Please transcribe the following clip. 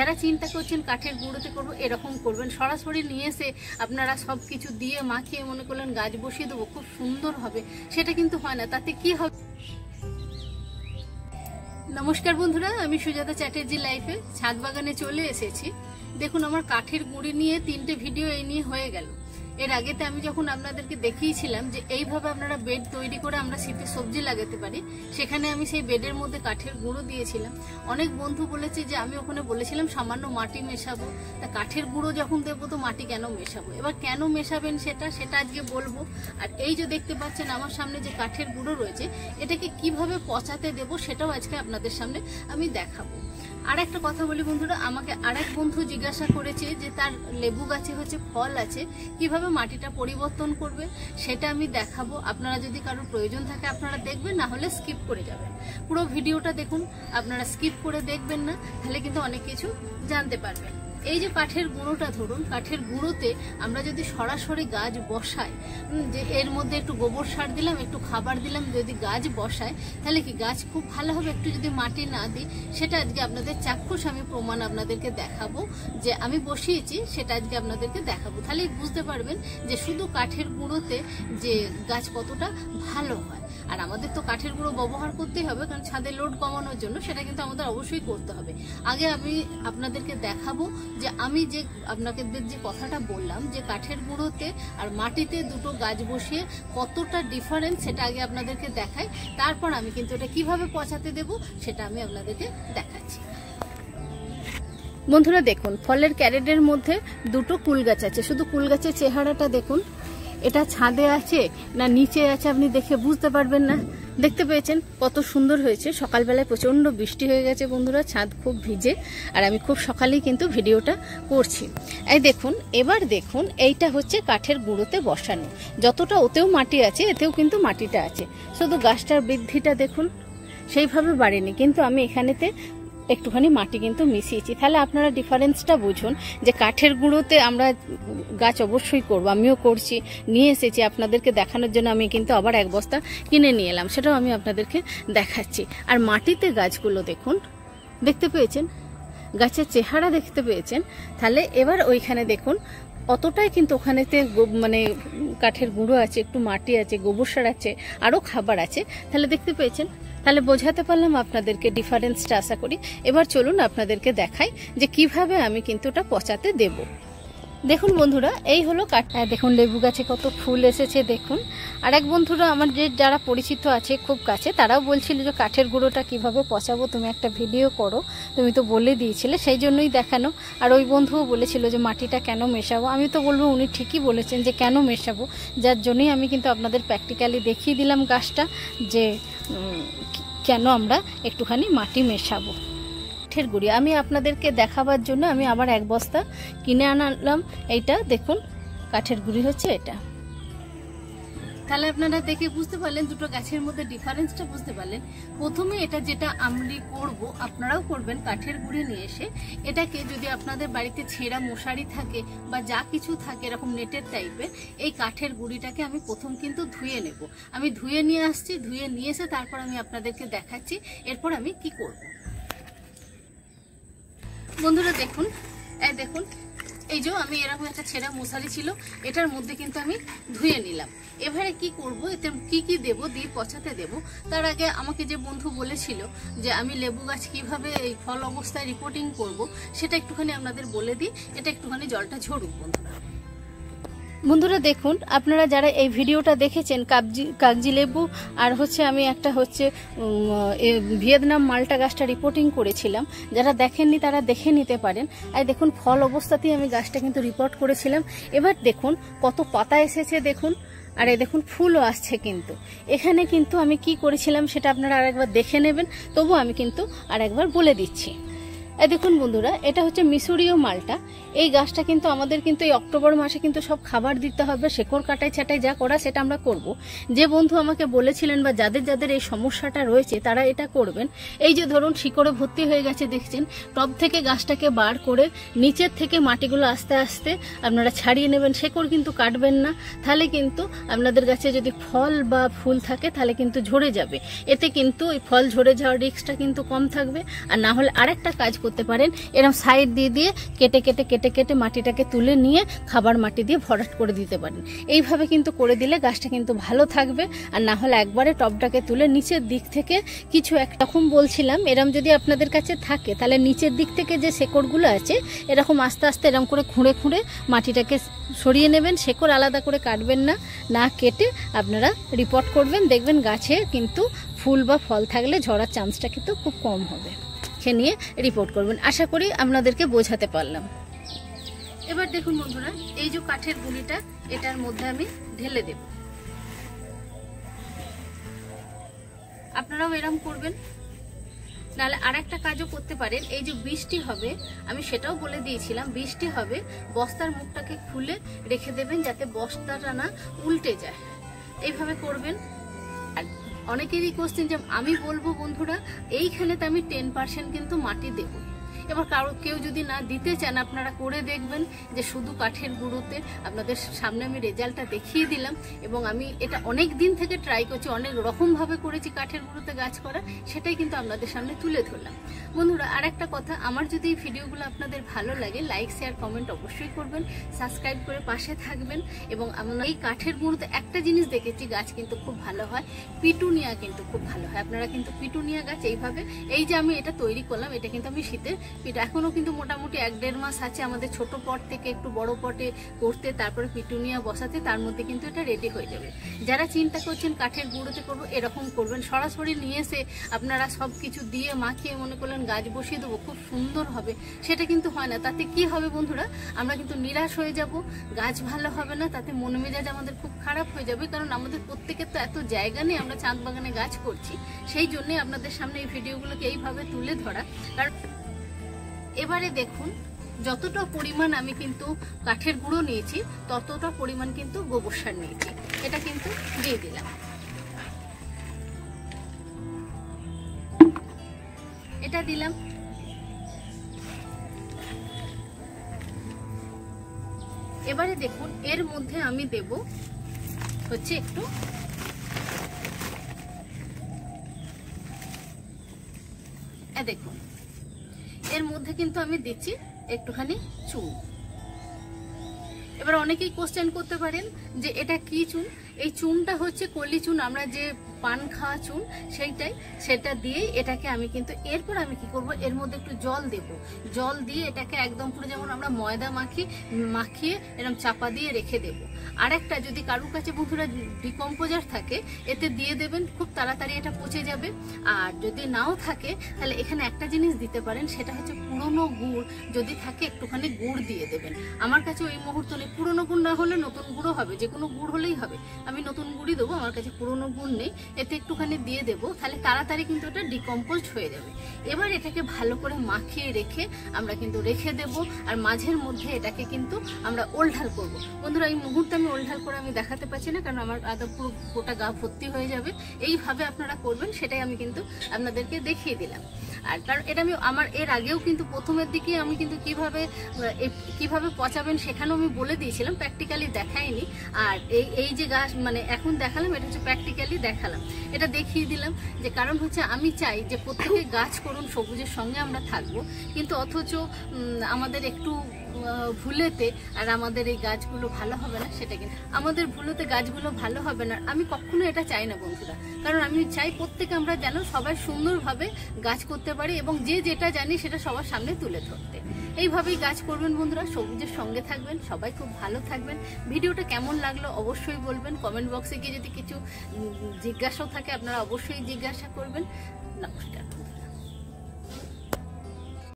যারা চিন্তা করছেন কাঠের গুঁড়োতে করবো এরকম করবেন, সরাসরি নিয়ে এসে আপনারা সব কিছু দিয়ে মাখিয়ে মনে করলেন গাছ বসিয়ে দেবো খুব সুন্দর হবে, সেটা কিন্তু হয় না। তাতে কি হবে? নমস্কার বন্ধুরা, আমি সুজাতা চ্যাটার্জি লাইফে ছাদ বাগানে চলে এসেছি। দেখুন আমার কাঠের গুঁড়ি নিয়ে 3টে ভিডিও এই নিয়ে হয়ে গেল। এর আগেতে আমি যখন আপনাদেরকে দেখিয়েছিলাম যে এইভাবে আপনারা বেড তৈরি করে আমরা শীতে সবজি লাগাতে পারি, সেখানে আমি সেই বেডের মধ্যে কাঠের গুঁড়ো দিয়েছিলাম। অনেক বন্ধু বলেছে যে আমি ওখানে বলেছিলাম সামান্য মাটি মেশাবো, তা কাঠের গুঁড়ো যখন দেবো তো মাটি কেন মেশাবো? এবার কেন মেশাবেন সেটা আজকে বলবো। আর এই যে দেখতে পাচ্ছেন আমার সামনে যে কাঠের গুঁড়ো রয়েছে, এটাকে কিভাবে পচাতে দেবো সেটাও আজকে আপনাদের সামনে আমি দেখাবো। আর একটা কথা বলি বন্ধুরা, আমাকে আরেক বন্ধু জিজ্ঞাসা করেছে যে তার লেবু গাছে ফল আছে, কিভাবে মাটিটা পরিবর্তন করবে সেটা আমি দেখাবো। আপনারা যদি কারোর প্রয়োজন থাকে আপনারা দেখবেন, না হলে স্কিপ করে যাবেন। পুরো ভিডিওটা দেখুন, আপনারা স্কিপ করে দেখবেন না, তাহলে কিন্তু অনেক কিছু জানতে পারবেন। এই যে কাঠের গুঁড়োটা ধরুন, কাঠের গুঁড়োতে আমরা যদি সরাসরি গাছ বসাই, যে এর মধ্যে একটু গোবর সার দিলাম, একটু খাবার দিলাম, যদি গাছ বসায় তাহলে কি গাছ খুব ভালো হবে। একটু যদি মাটি না দিই, সেটা আজকে আপনাদের চাক্ষুষ আমি প্রমাণ আপনাদেরকে দেখাবো, যে আমি বসিয়েছি সেটা আজকে আপনাদেরকে দেখাবো। তাহলেই বুঝতে পারবেন যে শুধু কাঠের গুঁড়োতে যে গাছ কতটা ভালো হয়। আর আমাদের তো কাঠের গুঁড়ো ব্যবহার করতেই হবে, কারণ ছাদের লোড কমানোর জন্য, সেটা কিন্তু আমাদের অবশ্যই করতে হবে। আগে আমি আপনাদেরকে দেখাবো যে আমি যে আপনাদের যে কথাটা বললাম যে কাঠের গুঁড়োতে আর মাটিতে দুটো গাছ বসিয়ে কতটা ডিফারেন্স, সেটা আগে আপনাদেরকে দেখাই। তারপর আমি কিন্তু এটা কিভাবে পচাতে দেব সেটা আমি আপনাদেরকে দেখাচ্ছি। বন্ধুরা দেখুন, ফলের ক্যারেটের মধ্যে দুটো কুল গাছ আছে। শুধু কুল গাছের চেহারাটা দেখুন, এটা ছাদে আছে না নিচে আছে আপনি দেখে বুঝতে পারবেন না। দেখতে পেয়েছেন কত সুন্দর হয়েছে। সকালবেলায় প্রচণ্ড বৃষ্টি হয়ে গেছে বন্ধুরা, ছাদ খুব ভিজে, আর আমি খুব সকালেই কিন্তু ভিডিওটা করছি। এই দেখুন, এবার দেখুন এইটা হচ্ছে কাঠের গুঁড়োতে বসানো। যতটা ওতেও মাটি আছে এতেও কিন্তু মাটিটা আছে, শুধু গাছটার বৃদ্ধিটা দেখুন সেইভাবে বাড়েনি, কিন্তু আমি এখানেতে একটুখানি মাটি কিন্তু মিশিয়েছি। তাহলে আপনারা ডিফারেন্সটা বুঝুন যে কাঠের গুঁড়োতে আমরা গাছ অবশ্যই করব, আমিও করছি, নিয়ে এসেছি আপনাদেরকে দেখানোর জন্য। আমি কিন্তু আবার 1 বস্তা কিনে নিয়ে এলাম, সেটাও আমি আপনাদেরকে দেখাচ্ছি। আর মাটিতে গাছগুলো দেখুন, দেখতে পেয়েছেন গাছের চেহারা দেখতে পেয়েছেন। তাহলে এবার ওইখানে দেখুন অতটাই কিন্তু ওখানেতে মানে কাঠের গুঁড়ো আছে, একটু মাটি আছে, গোবর সার আছে, আরও খাবার আছে। তাহলে দেখতে পেয়েছেন, তাহলে বোঝাতে পারলাম আপনাদেরকে ডিফারেন্সটা, আশা করি। এবার চলুন আপনাদেরকে দেখাই যে কিভাবে আমি কিন্তু ওটা পচাতে দেব। দেখুন বন্ধুরা, এই হলো কাঠ। দেখুন লেবু গাছে কত ফুল এসেছে দেখুন। আর এক বন্ধুরা আমার যারা পরিচিত আছে খুব কাছে, তারাও বলছিল যে কাঠের গুঁড়োটা কিভাবে পচাবো, তুমি একটা ভিডিও করো, তুমি তো বলে দিয়েছিলে, সেই জন্যই দেখানো। আর ওই বন্ধুও বলেছিল যে মাটিটা কেন মেশাবো। আমি তো বলবো উনি ঠিকই বলেছেন যে কেন মেশাবো, যার জন্যই আমি কিন্তু আপনাদের প্র্যাকটিক্যালি দেখিয়ে দিলাম গাছটা, যে কেন আমরা একটুখানি মাটি মেশাবো। কাঠের গুঁড়ি আমি আপনাদেরকে দেখাবার জন্য আমি আবার 1 বস্তা কিনে আনলাম। এইটা দেখুন কাঠের গুঁড়ি হচ্ছে এটা। তাহলে আপনারা দেখে বুঝতে পারলেন, দুটো গাছের মধ্যে ডিফারেন্সটা বুঝতে পারলেন। প্রথমে এটা যেটা আমরা করব, আপনারাও করবেন, কাঠের গুঁড়ি নিয়ে এসে এটাকে, যদি আপনাদের বাড়িতে ছেঁড়া মশারি থাকে বা যা কিছু থাকে এরকম নেটের টাইপের, এই কাঠের গুঁড়িটাকে আমি প্রথম কিন্তু ধুয়ে নেব। আমি ধুয়ে নিয়ে আসছি, ধুয়ে নিয়ে এসে তারপর আমি আপনাদেরকে দেখাচ্ছি এরপর আমি কি করব। বন্ধুরা দেখুন, দেখুন এই যে আমি এরকম একটা ছেঁড়া মশারি ছিল, এটার মধ্যে কিন্তু আমি ধুয়ে নিলাম। এবারে কি করব, এতে কি কি দেব, দিয়ে পচাতে দেব। তার আগে আমাকে যে বন্ধু বলেছিল যে আমি লেবু গাছ কিভাবে এই ফল অবস্থায় রিপোর্টিং করব, সেটা একটুখানি আপনাদের বলে দিই। এটা একটুখানি জলটা ঝরুক বন্ধুরা দেখুন, আপনারা যারা এই ভিডিওটা দেখেছেন কাগজি লেবু আর আমি একটা ভিয়েতনাম মাল্টা গাছটা রিপোর্টিং করেছিলাম, যারা দেখেননি তারা দেখে নিতে পারেন। আর দেখুন ফল অবস্থাতেই আমি গাছটা কিন্তু রিপোর্ট করেছিলাম। এবার দেখুন কত পাতা এসেছে দেখুন, আর এই দেখুন ফুলও আসছে। কিন্তু এখানে কিন্তু আমি কি করেছিলাম সেটা আপনারা আরেকবার দেখে নেবেন, তবু আমি কিন্তু আরেকবার বলে দিচ্ছি। এই দেখুন বন্ধুরা, এটা হচ্ছে মিশরীয় মালটা। এই গাছটা কিন্তু আমাদের কিন্তু এই অক্টোবর মাসে কিন্তু সব খাবার দিতে হবে, শেকড় কাটাই ছাটাই যা করা সেটা আমরা করব। যে বন্ধু আমাকে বলেছিলেন বা যাদের যাদের এই সমস্যাটা রয়েছে তারা এটা করবেন। এই যে ধরুন শিকড়ে ভর্তি হয়ে গেছে দেখছেন, টব থেকে গাছটাকে বার করে নিচের থেকে মাটিগুলো আস্তে আস্তে আপনারা ছাড়িয়ে নেবেন, শেকড় কিন্তু কাটবেন না। তাহলে কিন্তু আপনাদের গাছে যদি ফল বা ফুল থাকে তাহলে কিন্তু ঝরে যাবে, এতে কিন্তু ওই ফল ঝরে যাওয়ার রিস্কটা কিন্তু কম থাকবে। আর না হলে আরেকটা কাজ করতে পারেন। এরকম সাইড দিয়ে দিয়ে কেটে কেটে কেটে কেটে মাটিটাকে তুলে নিয়ে খাবার মাটি দিয়ে ভরাট করে দিতে পারেন। এইভাবে কিন্তু করে দিলে গাছটা কিন্তু ভালো থাকবে। আর না হলে একবারে টবটাকে তুলে নিচের দিক থেকে কিছু একরকম বলছিলাম, এরকম যদি আপনাদের কাছে থাকে তাহলে নিচের দিক থেকে যে শেকড়গুলো আছে এরকম আস্তে আস্তে এরকম করে খুঁড়ে খুঁড়ে মাটিটাকে সরিয়ে নেবেন। শেকড় আলাদা করে কাটবেন না, না কেটে আপনারা রিপোর্ট করবেন, দেখবেন গাছে কিন্তু ফুল বা ফল থাকলে ঝরার চান্সটা কিন্তু খুব কম হবে। সে নিয়ে রিপোর্ট করবেন। আশা করি আপনাদেরকে বোঝাতে পারলাম। এবার দেখুন বন্ধুরা, এই যে কাঠের গুঁড়িটা এটার মধ্যে আমি ঢেলে দেব। আপনারাও এরকম করবেন। নাহলে আর একটা কাজও করতে পারেন, এই যে বৃষ্টি হবে আমি সেটাও বলে দিয়েছিলাম, বৃষ্টি হবে বস্তার মুখটাকে খুলে রেখে দেবেন যাতে বস্তাটা না উল্টে যায়। এইভাবে করবেন। আর অনেকেরই কোশ্চেন যে আমি বলবো বন্ধুরা এইখানে তো আমি 10% কিন্তু মাটি দেবো। এবার কেউ যদি না দিতে চান আপনারা করে দেখবেন যে শুধু কাঠের গুঁড়োতে। আপনাদের সামনে আমি রেজাল্টটা দেখিয়ে দিলাম এবং আমি এটা অনেক দিন থেকে ট্রাই করছি, অনেক রকমভাবে করেছি কাঠের গুঁড়োতে গাছ করা, সেটাই কিন্তু আপনাদের সামনে তুলে ধরলাম। বন্ধুরা আর একটা কথা, আমার যদি এই ভিডিওগুলো আপনাদের ভালো লাগে লাইক শেয়ার কমেন্ট অবশ্যই করবেন, সাবস্ক্রাইব করে পাশে থাকবেন। এবং আমরা এই কাঠের গুঁড়োতে একটা জিনিস দেখেছি গাছ কিন্তু খুব ভালো হয়, পিটুনিয়া কিন্তু খুব ভালো হয়। আপনারা কিন্তু পিটুনিয়া গাছ এইভাবে, এই যে আমি এটা তৈরি করলাম এটা কিন্তু আমি শীতের এখনো কিন্তু মোটামুটি 1-1.5 মাস আছে আমাদের ছোট পট থেকে একটু বড় পটে করতে, তারপরে পিটুনিয়া বসাতে, তার মধ্যে কিন্তু এটা রেডি হয়ে যাবে। যারা চিন্তা করছেন কাঠের গুঁড়োতে করবো এরকম করবেন, সরাসরি নিয়ে এসে আপনারা সব কিছু দিয়ে মাখিয়ে মনে করলেন গাছ বসিয়ে দেবো খুব সুন্দর হবে, সেটা কিন্তু হয় না। তাতে কি হবে বন্ধুরা, আমরা কিন্তু নিরাশ হয়ে যাব, গাছ ভালো হবে না, তাতে মন মেজাজ আমাদের খুব খারাপ হয়ে যাবে। কারণ আমাদের প্রত্যেকের তো এত জায়গা নেই আমরা ছাদ বাগানে গাছ করছি, সেই জন্যই আপনাদের সামনে এই ভিডিওগুলোকে এইভাবে তুলে ধরা। কারণ এবারে দেখুন যতটা পরিমাণ আমি কিন্তু কাঠের গুঁড়ো নিয়েছি ততটা পরিমাণ কিন্তু গোবর সার নিয়েছি, এটা কিন্তু দিয়ে দিলাম। এটা দিলাম। এবারে দেখুন এর মধ্যে আমি দেব হচ্ছে একটু দেখুন এর মধ্যে কিন্তু আমি দিচ্ছি একটুখানি চুন। এবার অনেকেই কোশ্চেন করতে পারেন যে এটা কি চুন। এই চুনটা হচ্ছে কলি চুন, আমরা যে পান খাওয়া চুন সেইটাই, সেটা দিয়ে এটাকে আমি কিন্তু এরপর আমি কি করব, এর মধ্যে একটু জল দেব। জল দিয়ে এটাকে একদম পুরো যেমন আমরা ময়দা মাখিয়ে এরকম চাপা দিয়ে রেখে দেব। আর একটা যদি কারুর কাছে বন্ধুরা ডিকম্পোজার থাকে এতে দিয়ে দেবেন, খুব তাড়াতাড়ি এটা পচে যাবে। আর যদি নাও থাকে তাহলে এখানে একটা জিনিস দিতে পারেন, সেটা হচ্ছে পুরনো গুড় যদি থাকে একটুখানি গুড় দিয়ে দেবেন। আমার কাছে ওই মুহূর্তে নেই, পুরনো গুড় না হলে নতুন গুঁড়ো হবে, যে কোনো গুড় হলেই হবে, আমি নতুন গুড়ই দেবো, আমার কাছে পুরনো গুড় নেই। এতে একটুখানি দিয়ে দেবো, তাহলে তাড়াতাড়ি কিন্তু এটা ডিকম্পোজড হয়ে যাবে। এবার এটাকে ভালো করে মাখিয়ে রেখে আমরা কিন্তু রেখে দেব। আর মাঝের মধ্যে এটাকে কিন্তু আমরা ওলঢাল করব। বন্ধুরা এই মুহূর্তে আমি ওলঢাল করে আমি দেখাতে পারছি না, কারণ আমার আদা পুরো গোটা গা ভর্তি হয়ে যাবে। এইভাবে আপনারা করবেন, সেটাই আমি কিন্তু আপনাদেরকে দেখিয়ে দিলাম। আর কারণ এটা আমি আমার এর আগেও কিন্তু প্রথমের দিকে আমি কিন্তু কিভাবে পচাবেন সেখানেও আমি বলে দিয়েছিলাম, প্র্যাকটিক্যালি দেখাইনি। আর এই যে গাছ মানে এখন দেখালাম এটা হচ্ছে প্র্যাকটিক্যালি দেখালাম, এটা দেখিয়ে দিলাম। যে কারণ হচ্ছে আমি চাই যে প্রত্যেকে গাছ করুন, সবুজের সঙ্গে আমরা থাকবো, কিন্তু অথচ আমাদের একটু ভুলেতে আর আমাদের এই গাছগুলো ভালো হবে না, সেটা কিন্তু আমাদের ভুলেতে গাছগুলো ভালো হবে না। আমি কখনো এটা চাই না বন্ধুরা, কারণ আমি চাই প্রত্যেকে আমরা যেন সবাই সুন্দরভাবে গাছ করতে পারি এবং যে যেটা জানি সেটা সবার সামনে তুলে ধরতে। এইভাবেই গাছ করবেন বন্ধুরা, সবুজের সঙ্গে থাকবেন, সবাই খুব ভালো থাকবেন। ভিডিওটা কেমন লাগলো অবশ্যই বলবেন, কমেন্ট বক্সে গিয়ে যদি কিছু জিজ্ঞাসাও থাকে আপনারা অবশ্যই জিজ্ঞাসা করবেন। নমস্কার।